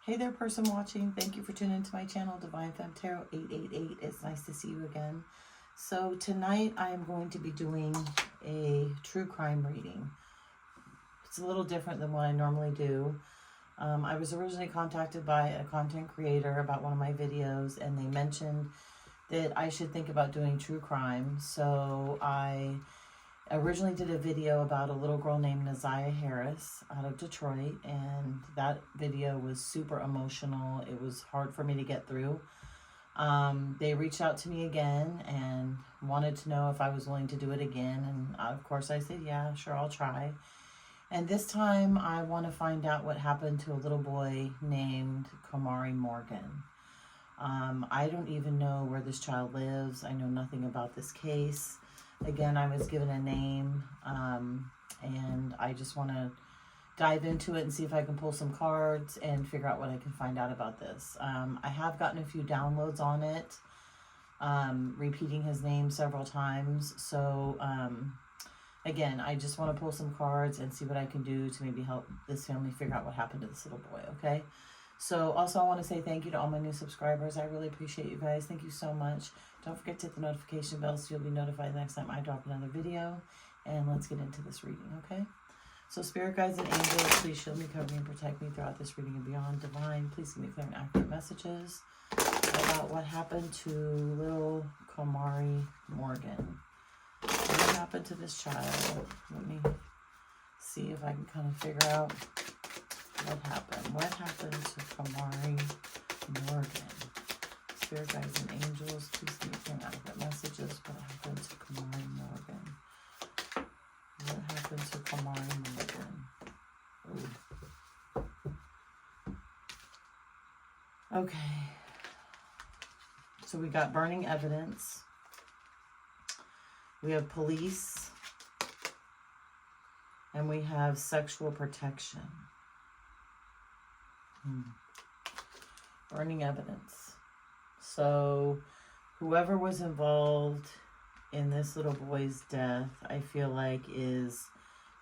Hey there, person watching. Thank you for tuning into my channel, Divine Femme Tarot 888. It's nice to see you again. So tonight I am going to be doing a true crime reading. It's a little different than what I normally do. I was originally contacted by a content creator about one of my videos, and they mentioned that I should think about doing true crime. So I originally did a video about a little girl named Naziah Harris out of Detroit, and that video was super emotional. It was hard for me to get through. They reached out to me again and wanted to know if I was willing to do it again, and of course I said, yeah, sure, I'll try. And this time I want to find out what happened to a little boy named Kemari Morgan. I don't even know where this child lives. I know nothing about this case. Again, I was given a name, and I just want to dive into it and see if I can pull some cards and figure out what I can find out about this. I have gotten a few downloads on it, repeating his name several times. So, again, I just want to pull some cards and see what I can do to maybe help this family figure out what happened to this little boy, okay? So also I want to say thank you to all my new subscribers. I really appreciate you guys. Thank you so much. Don't forget to hit the notification bell so you'll be notified the next time I drop another video. And let's get into this reading, okay? So spirit guides and angels, please shield me, cover me, and protect me throughout this reading and beyond. Divine, please give me clear and accurate messages about what happened to little Kemari Morgan. What happened to this child? Let me see if I can kind of figure out what happened. What happened to Kemari Morgan? Spirit guides and angels, please give me clear and accurate messages. What happened to Kemari Morgan? What happened to Kemari Morgan? Ooh. Okay. So we got burning evidence. We have police. And we have sexual protection. Burning evidence. So whoever was involved in this little boy's death, I feel like is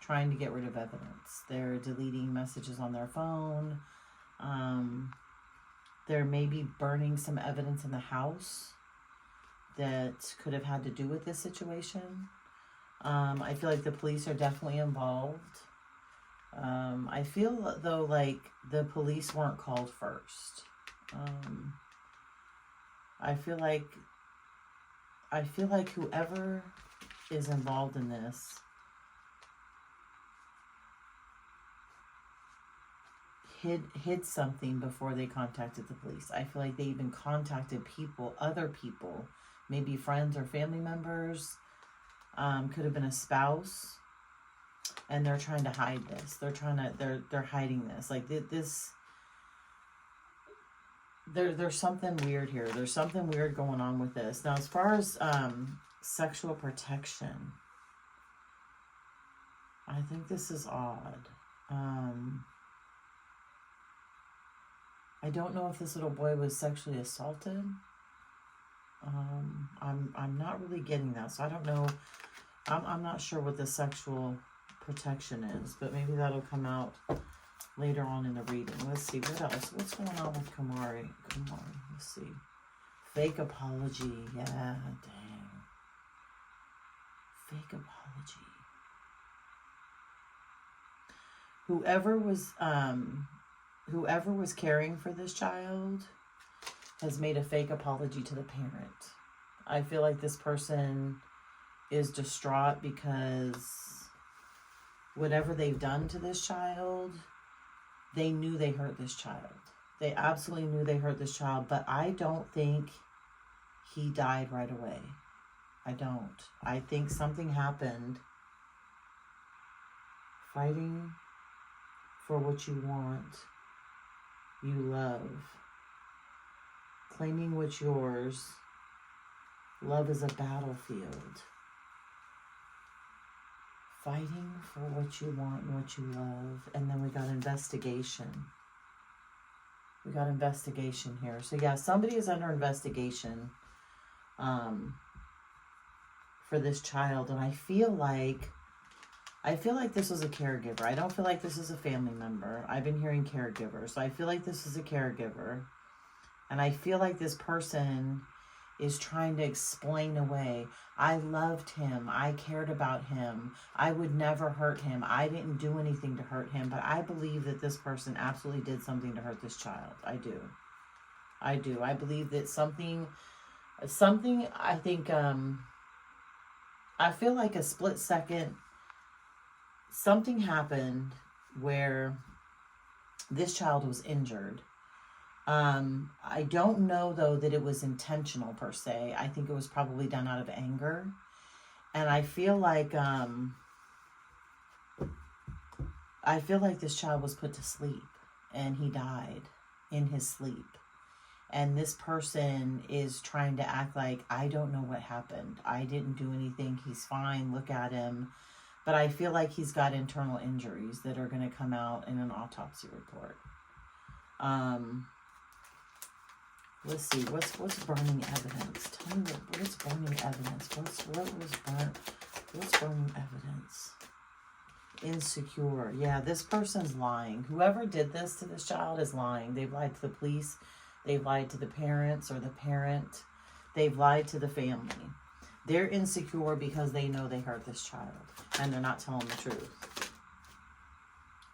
trying to get rid of evidence. They're deleting messages on their phone. They're maybe burning some evidence in the house that could have had to do with this situation. I feel like the police are definitely involved. I feel though like the police weren't called first. I feel like whoever is involved in this hid something before they contacted the police. I feel like they even contacted people, other people, maybe friends or family members. Could have been a spouse, and they're trying to hide this. They're hiding this. Like this. There's something weird here. There's something weird going on with this. Now, as far as sexual protection, I think this is odd. I don't know if this little boy was sexually assaulted. I'm not really getting that, so I don't know. I'm not sure what the sexual protection is, but maybe that'll come out later on in the reading. Let's see, what else? What's going on with Kemari? Let's see. Fake apology. Yeah, dang. Fake apology. Whoever was caring for this child has made a fake apology to the parent. I feel like this person is distraught because whatever they've done to this child, they knew they hurt this child. They absolutely knew they hurt this child, but I don't think he died right away. I don't. I think something happened. Fighting for what you want, you love. Claiming what's yours. Love is a battlefield. Fighting for what you want and what you love. And then we got investigation. We got investigation here. So yeah, somebody is under investigation for this child. And I feel like I feel like this was a caregiver. I don't feel like this is a family member. I've been hearing caregiver. So I feel like this is a caregiver. And I feel like this person is trying to explain away. I loved him. I cared about him. I would never hurt him. I didn't do anything to hurt him. But I believe that this person absolutely did something to hurt this child. I do. I do. I believe that something, I think, I feel like a split second, something happened where this child was injured. I don't know, though, that it was intentional per se. I think it was probably done out of anger. And I feel like this child was put to sleep and he died in his sleep. And this person is trying to act like, I don't know what happened. I didn't do anything. He's fine. Look at him. But I feel like he's got internal injuries that are going to come out in an autopsy report. Let's see. What's burning evidence? Tell me what's burning evidence. What's burning evidence? Insecure. Yeah, this person's lying. Whoever did this to this child is lying. They've lied to the police. They've lied to the parents or the parent. They've lied to the family. They're insecure because they know they hurt this child and they're not telling the truth.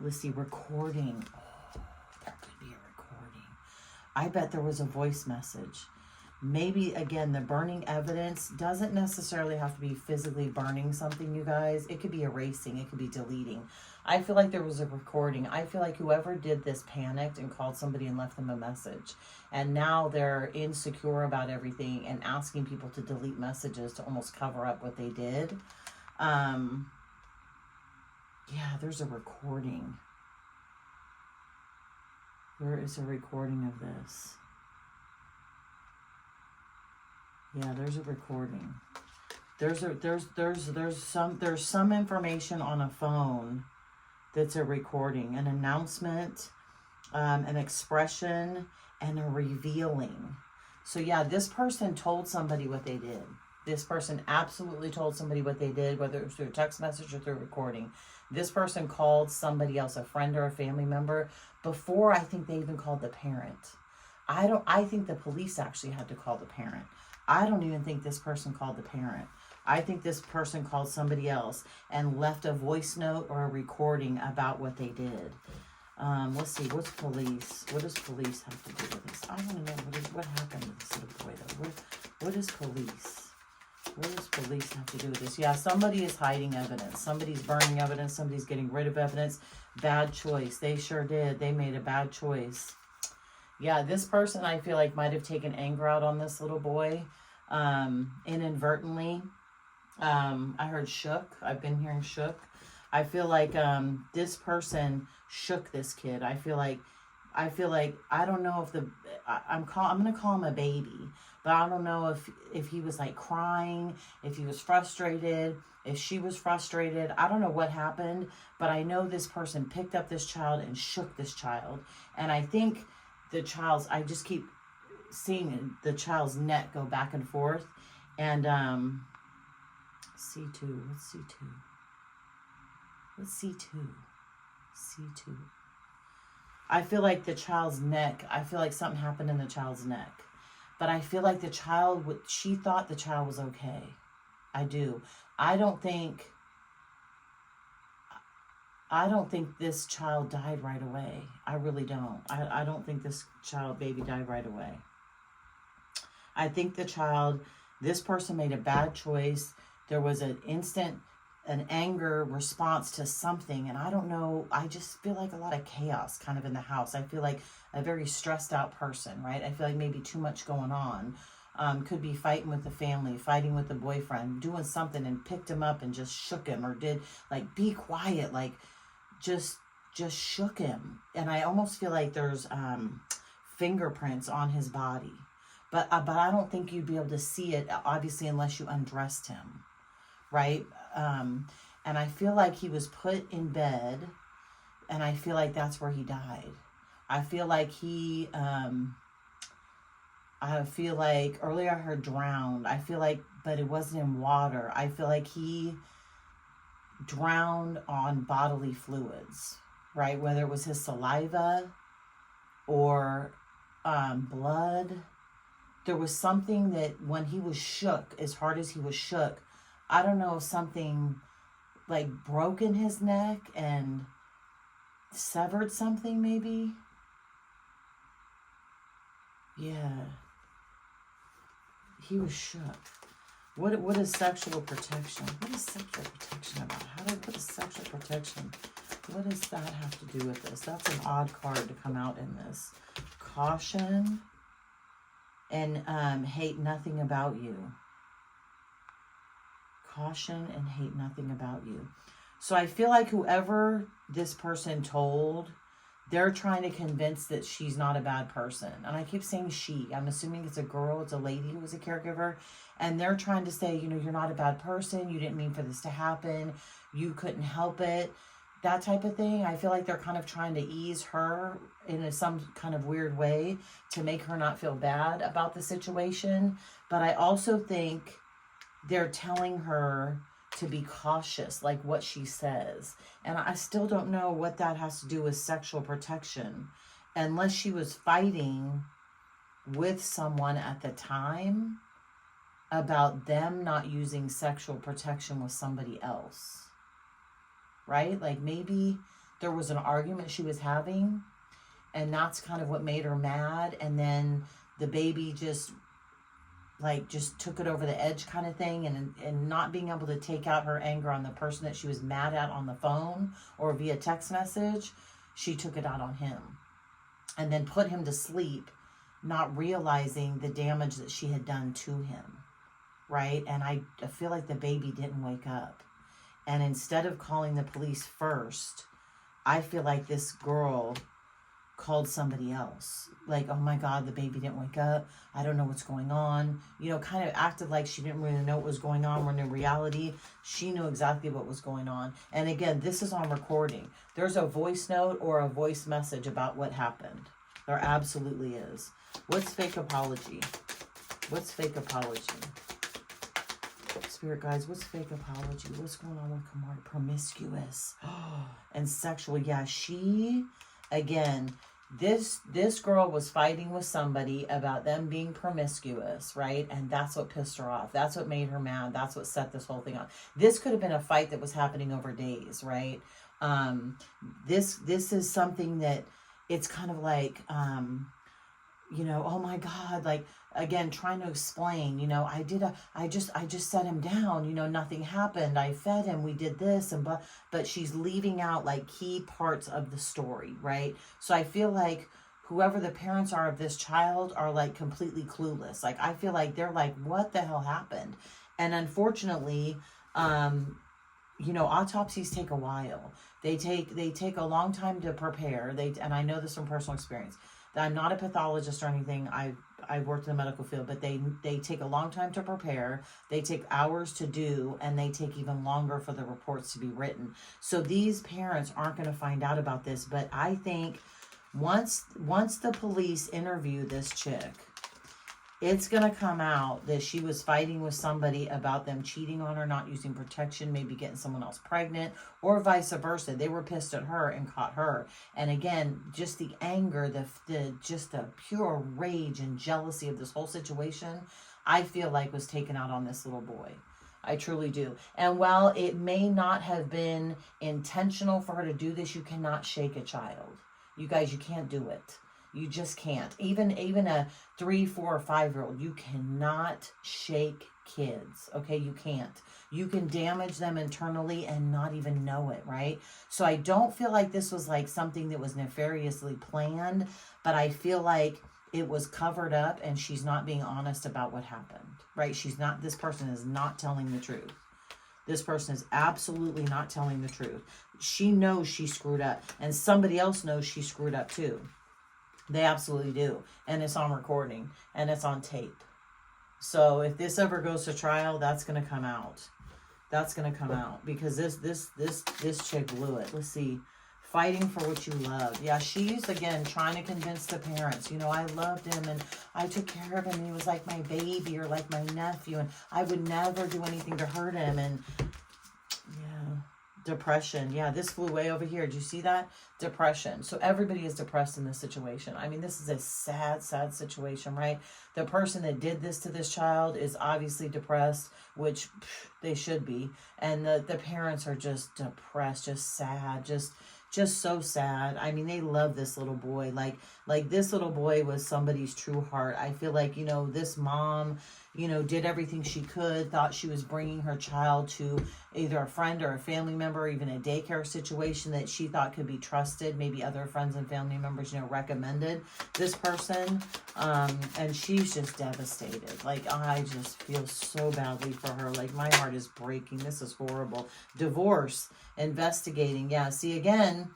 Let's see, recording. Oh, there could be a recording. I bet there was a voice message. Maybe, again, the burning evidence doesn't necessarily have to be physically burning something, you guys. It could be erasing. It could be deleting. I feel like there was a recording. I feel like whoever did this panicked and called somebody and left them a message. And now they're insecure about everything and asking people to delete messages to almost cover up what they did. Yeah, there's a recording. Where is a recording of this? Yeah, there's a recording. There's some information on a phone that's a recording, an announcement, an expression, and a revealing. So yeah, this person told somebody what they did. This person absolutely told somebody what they did, whether it was through a text message or through a recording. This person called somebody else, a friend or a family member, before I think they even called the parent. I think the police actually had to call the parent. I don't even think this person called the parent. I think this person called somebody else and left a voice note or a recording about what they did. Let's see, what's police? What does police have to do with this? I want to know what happened to this little boy, though. What is police? What does police have to do with this? Yeah, somebody is hiding evidence. Somebody's burning evidence. Somebody's getting rid of evidence. Bad choice. They sure did. They made a bad choice. Yeah, this person, I feel like, might have taken anger out on this little boy inadvertently. I heard shook. I've been hearing shook. I feel like this person shook this kid. I feel like I don't know if I'm going to call him a baby, but I don't know if he was like crying, if he was frustrated, if she was frustrated. I don't know what happened, but I know this person picked up this child and shook this child. And I think I just keep seeing the child's neck go back and forth. And C2, what's C2? What's C2? C2. I feel like the child's neck, I feel like something happened in the child's neck. But I feel like she thought the child was okay. I do. I don't think this child died right away. I really don't. I don't think this baby died right away. I think this person made a bad choice. There was an anger response to something. And I don't know. I just feel like a lot of chaos kind of in the house. I feel like a very stressed out person, right? I feel like maybe too much going on. Could be fighting with the family, fighting with the boyfriend, doing something and picked him up and just shook him, or did like, be quiet, like just shook him. And I almost feel like there's fingerprints on his body. But I don't think you'd be able to see it, obviously, unless you undressed him, right? And I feel like he was put in bed, and I feel like that's where he died. I feel like earlier I heard drowned. I feel like, but it wasn't in water. I feel like he drowned on bodily fluids, right? Whether it was his saliva or blood. There was something that when he was shook, as hard as he was shook, I don't know if something like broke in his neck and severed something maybe. Yeah. He was shook. What is sexual protection? What is sexual protection about? What is sexual protection? What does that have to do with this? That's an odd card to come out in this. Caution and hate nothing about you. Caution and hate nothing about you. So I feel like whoever this person told, they're trying to convince that she's not a bad person. And I keep saying she. I'm assuming it's a girl. It's a lady who was a caregiver. And they're trying to say, you know, you're not a bad person. You didn't mean for this to happen. You couldn't help it. That type of thing. I feel like they're kind of trying to ease her in some kind of weird way to make her not feel bad about the situation. But I also think they're telling her to be cautious, like what she says. And I still don't know what that has to do with sexual protection, unless she was fighting with someone at the time about them not using sexual protection with somebody else. Right? Like maybe there was an argument she was having, and that's kind of what made her mad. And then the baby just took it over the edge kind of thing, and not being able to take out her anger on the person that she was mad at on the phone or via text message, she took it out on him and then put him to sleep, not realizing the damage that she had done to him, right? And I feel like the baby didn't wake up. And instead of calling the police first, I feel like this girl called somebody else. Like, oh my God, the baby didn't wake up. I don't know what's going on. You know, kind of acted like she didn't really know what was going on, when in reality, she knew exactly what was going on. And again, this is on recording. There's a voice note or a voice message about what happened. There absolutely is. What's fake apology? What's fake apology? Spirit guys, what's fake apology? What's going on with Kemari? Promiscuous and sexual. Yeah, she, again, this girl was fighting with somebody about them being promiscuous, right? And that's what pissed her off. That's what made her mad. That's what set this whole thing on. This could have been a fight that was happening over days, right? This is something that it's kind of like, you know, oh my God, like, again, trying to explain, you know, I just set him down, you know, nothing happened. I fed him, we did this, and but she's leaving out like key parts of the story, right? So I feel like whoever the parents are of this child are like completely clueless. Like, I feel like they're like, what the hell happened? And unfortunately, you know, autopsies take a while. They take a long time to prepare. And I know this from personal experience. I'm not a pathologist or anything. I've worked in the medical field, but they take a long time to prepare. They take hours to do, and they take even longer for the reports to be written. So these parents aren't going to find out about this. But I think once the police interview this chick, it's going to come out that she was fighting with somebody about them cheating on her, not using protection, maybe getting someone else pregnant, or vice versa. They were pissed at her and caught her. And again, just the anger, just the pure rage and jealousy of this whole situation, I feel like was taken out on this little boy. I truly do. And while it may not have been intentional for her to do this, you cannot shake a child. You guys, you can't do it. You just can't. Even a 3, 4, or 5-year-old, you cannot shake kids. Okay, you can't. You can damage them internally and not even know it, right? So I don't feel like this was like something that was nefariously planned, but I feel like it was covered up, and she's not being honest about what happened, right? This person is not telling the truth. This person is absolutely not telling the truth. She knows she screwed up, and somebody else knows she screwed up too. They absolutely do. And it's on recording, and it's on tape. So if this ever goes to trial, that's going to come out. That's going to come out, because this chick blew it. Let's see. Fighting for what you love. Yeah, she's, again, trying to convince the parents, you know, I loved him, and I took care of him, and he was like my baby or like my nephew, and I would never do anything to hurt him. And yeah, Depression. Yeah, this flew way over here. Did you see that? Depression. So everybody is depressed in this situation. I mean, this is a sad, sad situation, right? The person that did this to this child is obviously depressed, which they should be. And the parents are just depressed, just sad, just so sad. I mean, they love this little boy. Like this little boy was somebody's true heart. I feel like, you know, this mom, you know, did everything she could, thought she was bringing her child to either a friend or a family member, or even a daycare situation that she thought could be trusted. Maybe other friends and family members, you know, recommended this person. And she's just devastated. Like, I just feel so badly for her. Like, my heart is breaking. This is horrible. Divorce, investigating. Yeah, see, again,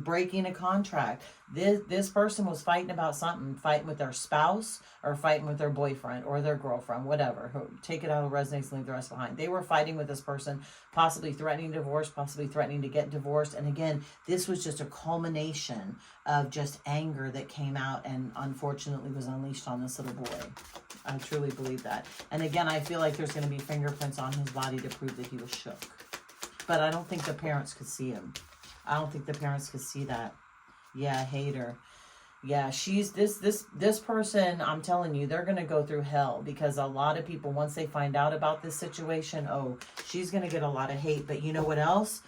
breaking a contract. This person was fighting about something, fighting with their spouse or fighting with their boyfriend or their girlfriend, whatever. Take it out of resonance and leave the rest behind. They were fighting with this person, possibly threatening divorce, possibly threatening to get divorced. And again, this was just a culmination of just anger that came out and unfortunately was unleashed on this little boy. I truly believe that. And again, I feel like there's going to be fingerprints on his body to prove that he was shook. But I don't think the parents could see him. I don't think the parents could see that. Yeah, hater. Yeah, she's this person, I'm telling you, they're going to go through hell, because a lot of people, once they find out about this situation, oh, she's going to get a lot of hate. But you know what else?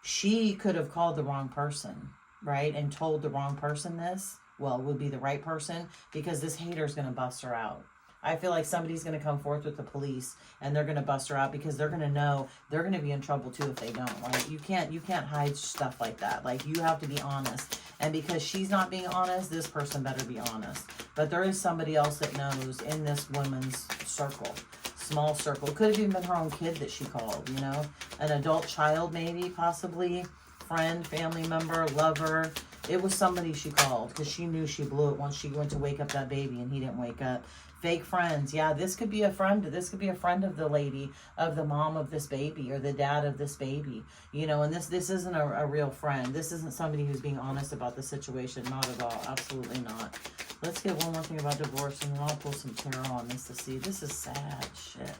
She could have called the wrong person, right? And told the wrong person this. Well, it would be the right person, because this hater is going to bust her out. I feel like somebody's going to come forth with the police and they're going to bust her out, because they're going to know they're going to be in trouble too if they don't. Right? You can't hide stuff like that. Like, you have to be honest. And because she's not being honest, this person better be honest. But there is somebody else that knows in this woman's circle, small circle. It could have even been her own kid that she called, you know, an adult child, maybe, possibly, friend, family member, lover. It was somebody she called because she knew she blew it once she went to wake up that baby and he didn't wake up. Fake friends. Yeah, this could be a friend. This could be a friend of the lady, of the mom of this baby, or the dad of this baby. You know, and this isn't a real friend. This isn't somebody who's being honest about the situation. Not at all. Absolutely not. Let's get one more thing about divorce, and then I'll pull some tarot on this to see. This is sad shit.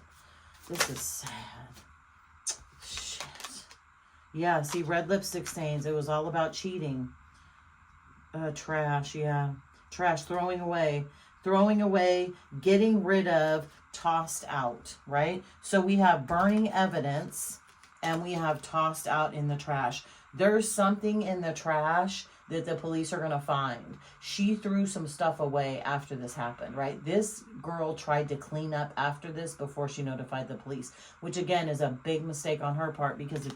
This is sad. Shit. Yeah, see, red lipstick stains. It was all about cheating. Trash, yeah. Trash, throwing away, getting rid of, tossed out, right? So we have burning evidence and we have tossed out in the trash. There's something in the trash that the police are going to find. She threw some stuff away after this happened, right? This girl tried to clean up after this before she notified the police, which again is a big mistake on her part, because if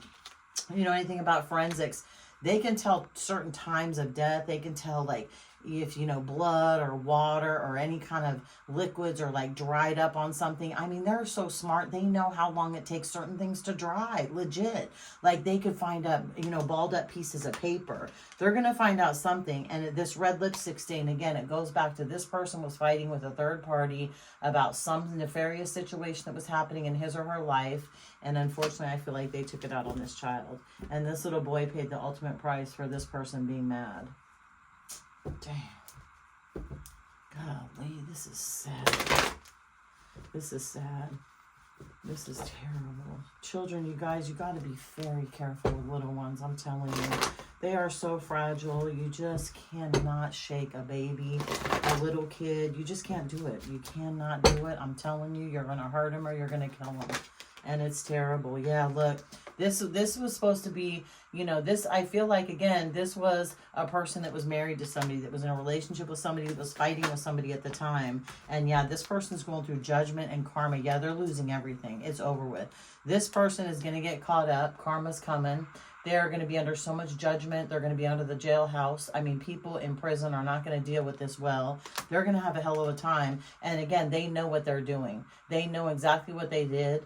you know anything about forensics, they can tell certain times of death. They can tell, like, if, you know, blood or water or any kind of liquids are like dried up on something. I mean, they're so smart. They know how long it takes certain things to dry, legit. Like, they could find up, you know, balled up pieces of paper. They're going to find out something. And this red lipstick stain, again, it goes back to this person was fighting with a third party about some nefarious situation that was happening in his or her life. And unfortunately, I feel like they took it out on this child. And this little boy paid the ultimate price for this person being mad. Damn. Golly, this is sad. This is sad. This is terrible. Children, you guys, you got to be very careful with little ones. I'm telling you. They are so fragile. You just cannot shake a baby, a little kid. You just can't do it. You cannot do it. I'm telling you, you're going to hurt them or you're going to kill them. And it's terrible. Yeah, look. This was supposed to be, you know, this, I feel like, again, this was a person that was married to somebody, that was in a relationship with somebody, that was fighting with somebody at the time. And yeah, this person's going through judgment and karma. Yeah, they're losing everything. It's over with. This person is going to get caught up. Karma's coming. They're going to be under so much judgment. They're going to be under the jailhouse. I mean, people in prison are not going to deal with this well. They're going to have a hell of a time. And again, they know what they're doing. They know exactly what they did.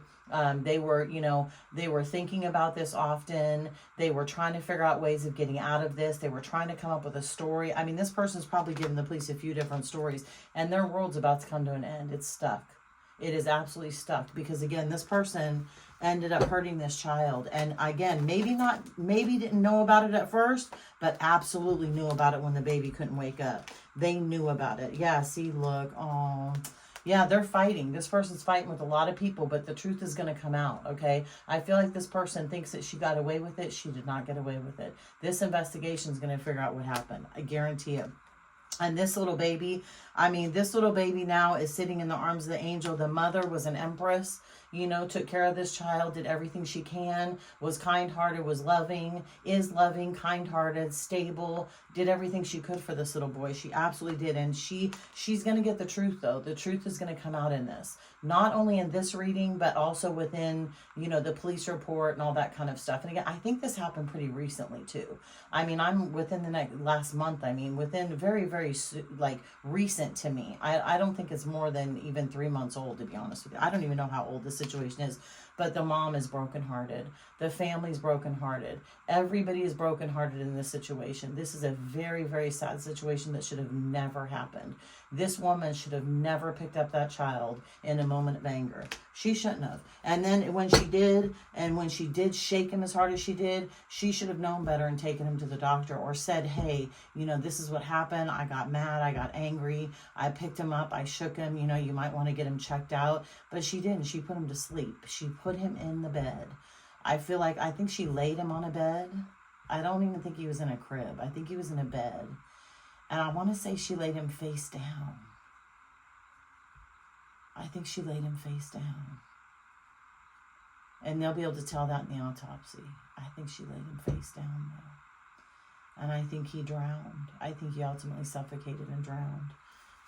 They were, you know, they were thinking about this often. They were trying to figure out ways of getting out of this. They were trying to come up with a story. I mean, this person's probably given the police a few different stories, and their world's about to come to an end. It's stuck. It is absolutely stuck, because again, this person ended up hurting this child. And again, maybe didn't know about it at first, but absolutely knew about it when the baby couldn't wake up. They knew about it. Yeah, see, look, oh, Yeah, they're fighting. This person's fighting with a lot of people, but the truth is going to come out, okay? I feel like this person thinks that she got away with it. She did not get away with it. This investigation is going to figure out what happened. I guarantee it. And this little baby, I mean, this little baby now is sitting in the arms of the angel. The mother was an empress, you know, took care of this child, did everything she can, was kind-hearted, was loving, is loving, kind-hearted, stable, did everything she could for this little boy. She absolutely did. And she's going to get the truth, though. The truth is going to come out in this. Not only in this reading, but also within, you know, the police report and all that kind of stuff. And again, I think this happened pretty recently, too. I mean, I'm within the last month. I mean, within very, very, like, recent to me. I don't think it's more than even 3 months old, to be honest with you. I don't even know how old this situation is, but the mom is brokenhearted. The family's brokenhearted. Everybody is brokenhearted in this situation. This is a very, very sad situation that should have never happened. This woman should have never picked up that child in a moment of anger. She shouldn't have. And then when she did, and when she did shake him as hard as she did, she should have known better and taken him to the doctor or said, hey, you know, this is what happened. I got mad. I got angry. I picked him up. I shook him. You know, you might want to get him checked out. But she didn't. She put him to sleep. She put him in the bed. I think she laid him on a bed. I don't even think he was in a crib. I think he was in a bed. And I want to say she laid him face down. I think she laid him face down. And they'll be able to tell that in the autopsy. I think she laid him face down, though. And I think he drowned. I think he ultimately suffocated and drowned.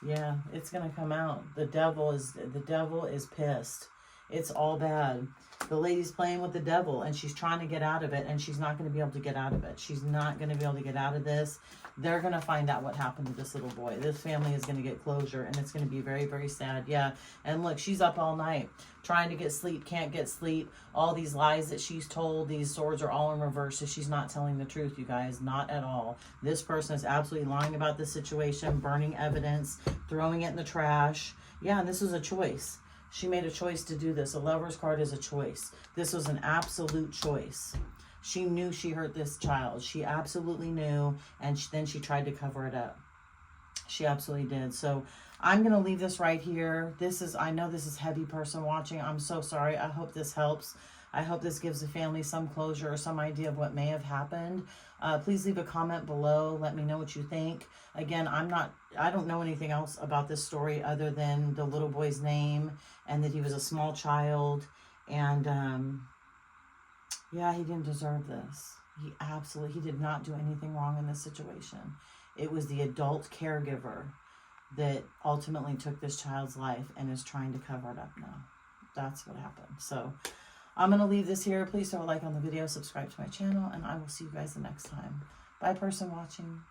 Yeah, it's going to come out. The devil is pissed. It's all bad. The lady's playing with the devil, and she's trying to get out of it, and she's not going to be able to get out of it. She's not going to be able to get out of this. They're going to find out what happened to this little boy. This family is going to get closure, and it's going to be very, very sad. Yeah, and look, she's up all night trying to get sleep, can't get sleep. All these lies that she's told, these swords are all in reverse, so she's not telling the truth, you guys. Not at all. This person is absolutely lying about the situation, burning evidence, throwing it in the trash. Yeah, and this was a choice. She made a choice to do this. A lover's card is a choice. This was an absolute choice. She knew she hurt this child. She absolutely knew, and then she tried to cover it up. She absolutely did. So I'm going to leave this right here. I know this is heavy person watching. I'm so sorry. I hope this helps. I hope this gives the family some closure or some idea of what may have happened. Please leave a comment below. Let me know what you think. Again, I don't know anything else about this story other than the little boy's name and that he was a small child. And yeah, he didn't deserve this. He did not do anything wrong in this situation. It was the adult caregiver that ultimately took this child's life and is trying to cover it up now. That's what happened. So I'm going to leave this here. Please throw a like on the video, subscribe to my channel, and I will see you guys the next time. Bye, person watching.